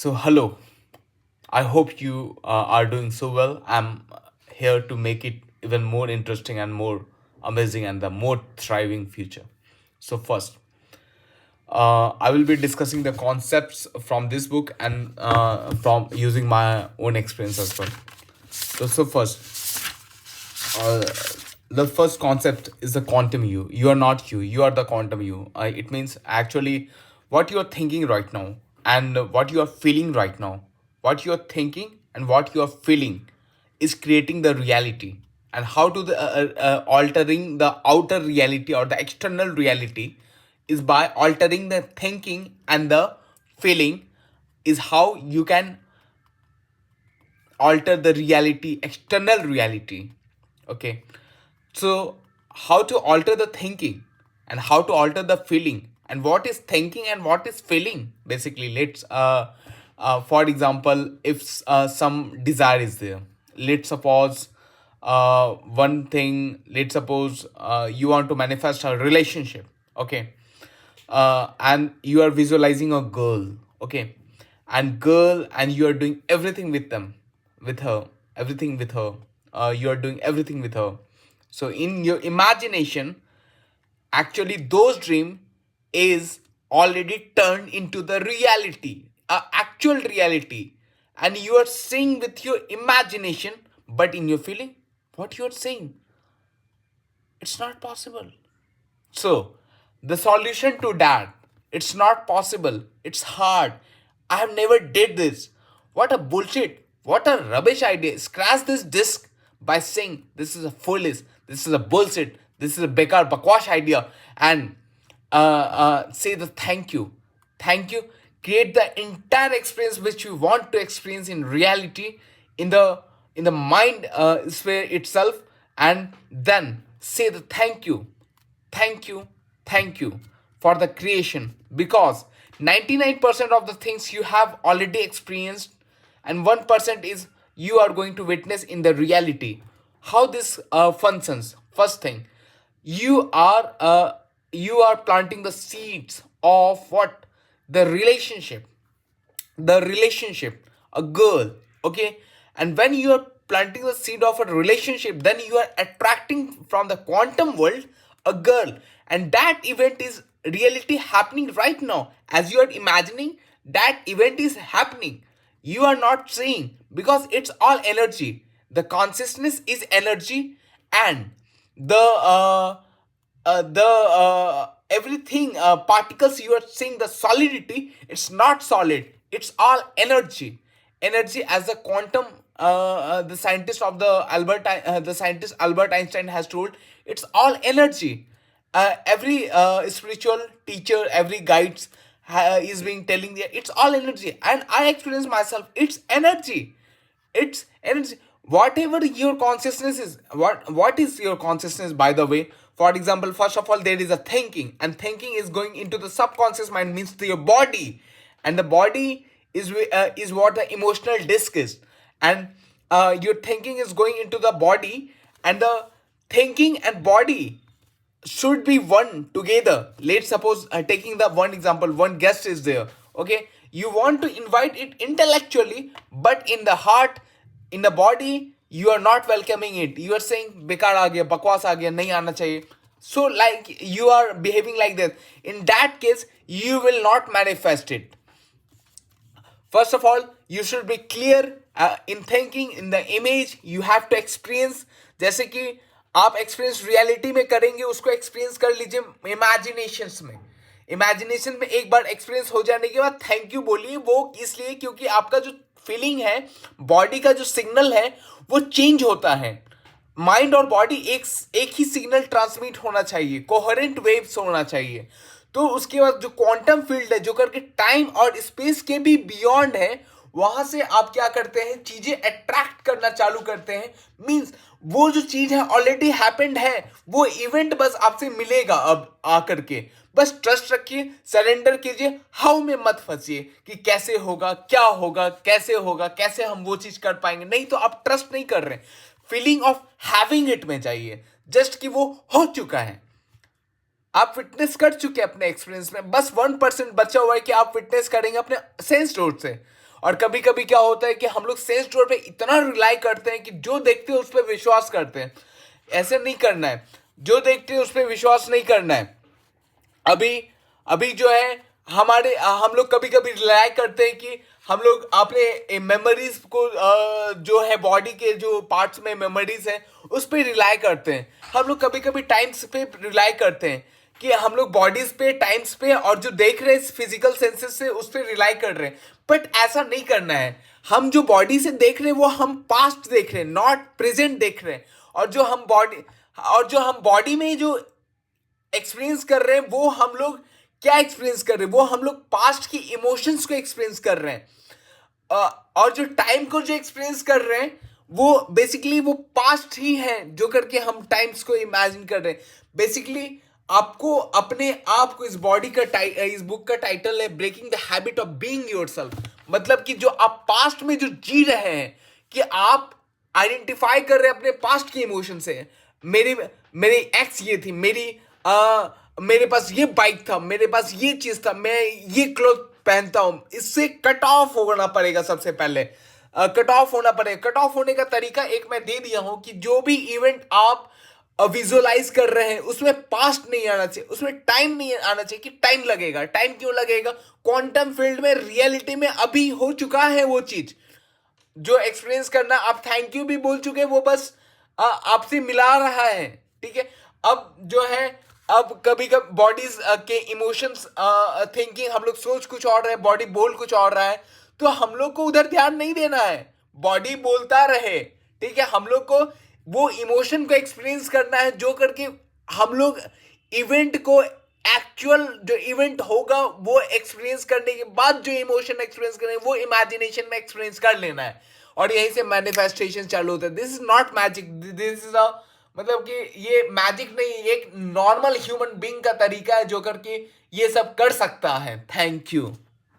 Hello. I hope you are doing so well. I'm here to make it even more interesting and more amazing and the more thriving future. First, I will be discussing the concepts from this book and from using my own experience as well. First, uh, the first concept is the quantum you. You are not you. You are the quantum you. It means actually what you are thinking right now and what you are feeling right now. What you are thinking and what you are feeling is creating the reality. And how to altering the outer reality or the external reality is by altering the thinking and the feeling is how you can alter the reality, external reality. Okay, so how to alter the thinking and how to alter the feeling and what is thinking and what is feeling. Basically, let's for example, if some desire is there, let's suppose one thing, let's suppose you want to manifest a relationship. Okay, and you are visualizing a girl. Okay, and you are doing everything with them, with her, everything with her. You are doing everything with her. So in your imagination, actually those dream is already turned into the reality, actual reality, and you are seeing with your imagination, but in your feeling, what you are saying, it's not possible. So, the solution to that, it's not possible. It's hard. I have never did this. What a bullshit. What a rubbish idea. Scratch this disc by saying this is a foolish, this is a bullshit, this is a bekar bakwash idea, and say the thank you. Thank you. Create the entire experience which you want to experience in reality in the mind sphere itself, and then say the thank you, thank you, thank you for the creation, because 99% of the things you have already experienced and 1% is you are going to witness in the reality. How this functions? First thing, you are planting the seeds of what, the relationship, a girl. Okay, and when you are planting the seed of a relationship, then you are attracting from the quantum world a girl, and that event is reality happening right now. As you are imagining, that event is happening. You are not seeing because it's all energy. The consciousness is energy, and the everything, particles you are seeing, the solidity, it's not solid, it's all energy. Energy, as the quantum, the scientist of the scientist Albert Einstein has told, it's all energy. Every spiritual teacher, every guides is being telling that it's all energy, and I experience myself, it's energy. It's energy. Whatever your consciousness is, what is your consciousness, by the way? For example, first of all, there is a thinking, and thinking is going into the subconscious mind, means to your body, and the body is what the emotional disk is, and your thinking is going into the body, and the thinking and body should be one together. Let's suppose, taking the one example, one guest is there. Okay, you want to invite it intellectually, but in the heart, in the body, you are not welcoming it. You are saying बेकार आ गया, बकवास आ गया, नहीं आना चाहिए. So like you are behaving like this. In that case, you will not manifest it. First of all, you should be clear in thinking, in the image you have to experience. जैसे कि आप experience reality में करेंगे, उसको experience कर लीजिए imaginations में. Imagination में एक बार एक्सपीरियंस हो जाने के बाद थैंक यू बोलिए. वो इसलिए क्योंकि आपका जो फीलिंग है, बॉडी का जो सिग्नल है, वो चेंज होता है. माइंड और बॉडी एक ही सिग्नल ट्रांसमिट होना चाहिए, कोहेरेंट वेव्स होना चाहिए. तो उसके बाद जो क्वांटम फील्ड है, जो करके टाइम और स्पेस के भी बियॉन्ड है, वहां से आप क्या करते हैं, चीजें अट्रैक्ट करना चालू करते हैं. मींस वो जो चीज है ऑलरेडी हैपेंड है, वो इवेंट बस आपसे मिलेगा अब आकर के. बस ट्रस्ट रखिए, सरेंडर कीजिए, हाउ में मत फंसिए कि कैसे होगा, क्या होगा, कैसे होगा, कैसे हम वो चीज कर पाएंगे. नहीं तो आप ट्रस्ट नहीं कर रहे. फीलिंग ऑफ हैविंग इट में चाहिए, जस्ट कि वो हो चुका है, आप विटनेस कर चुके हैं अपने एक्सपीरियंस में. बस 1% बचा हुआ है कि आप विटनेस करेंगे अपने सेंस डोर से. और कभी कभी क्या होता है कि हम लोग सेंस डोर पे इतना रिलाई करते हैं कि जो देखते हैं उस पर विश्वास करते हैं। ऐसे नहीं करना है, जो देखते हैं उस पर विश्वास नहीं करना है। अभी अभी जो है हमारे हम लोग कभी कभी रिलाई करते हैं कि हम लोग अपने मेमोरीज को जो है बॉडी के जो पार्ट्स में मेमोरीज है उस पर रिलाई करते हैं। हम लोग कभी कभी टाइम्स पे रिलाई करते हैं कि हम लोग बॉडीज पे, टाइम्स पे, और जो देख रहे हैं फिजिकल सेंसेस से उस पर रिलाई कर रहे हैं। बट ऐसा नहीं करना है। हम जो बॉडी से देख रहे हैं वो हम पास्ट देख रहे हैं, नॉट प्रेजेंट देख रहे हैं। और जो हम बॉडी में जो एक्सपीरियंस कर रहे हैं वो हम लोग क्या एक्सपीरियंस कर रहे हैं, वो हम लोग पास्ट की इमोशंस को एक्सपीरियंस कर रहे हैं। और जो टाइम को जो एक्सपीरियंस कर रहे हैं वो बेसिकली वो पास्ट ही है, जो करके हम टाइम्स को इमेजिन कर रहे हैं। बेसिकली आपको अपने आप को, इस बॉडी का इस बुक का टाइटल है breaking the habit of being yourself. मतलब कि जो आप पास्ट में जो जी रहे हैं, कि आप आइडेंटिफाई कर रहे हैं अपने पास्ट के इमोशन से। मेरी मेरी एक्स ये थी, मेरे पास ये बाइक था, मेरे पास ये चीज था, मैं ये क्लोथ पहनता हूं। इससे कट ऑफ होना पड़ेगा। सबसे पहले कट ऑफ होना पड़ेगा। कट ऑफ होने का तरीका एक मैं दे दिया हूं कि जो भी इवेंट आप विजुअलाइज कर रहे हैं उसमें पास्ट नहीं आना चाहिए, उसमें टाइम नहीं आना चाहिए। कि टाइम लगेगा, टाइम क्यों लगेगा? क्वांटम फील्ड में, रियलिटी में अभी हो चुका है वो चीज जो एक्सपीरियंस करना। आप थैंक यू भी बोल चुके, वो बस आपसे मिला रहा है। ठीक है। अब जो है, अब कभी कभी बॉडीज के इमोशंस, थिंकिंग, हम लोग सोच कुछ और रहे, बॉडी बोल कुछ और रहा है, तो हम लोग को उधर ध्यान नहीं देना है। बॉडी बोलता रहे, ठीक है, हम लोग को वो इमोशन को एक्सपीरियंस करना है, जो करके हम लोग इवेंट को, एक्चुअल जो इवेंट होगा वो एक्सपीरियंस करने के बाद जो इमोशन एक्सपीरियंस करें वो इमेजिनेशन में एक्सपीरियंस कर लेना है। और यहीं से मैनिफेस्टेशन चालू होता है। This is not magic, this is a, मतलब कि ये मैजिक नहीं, एक नॉर्मल ह्यूमन बीइंग का तरीका है जो करके ये सब कर सकता है। Thank you.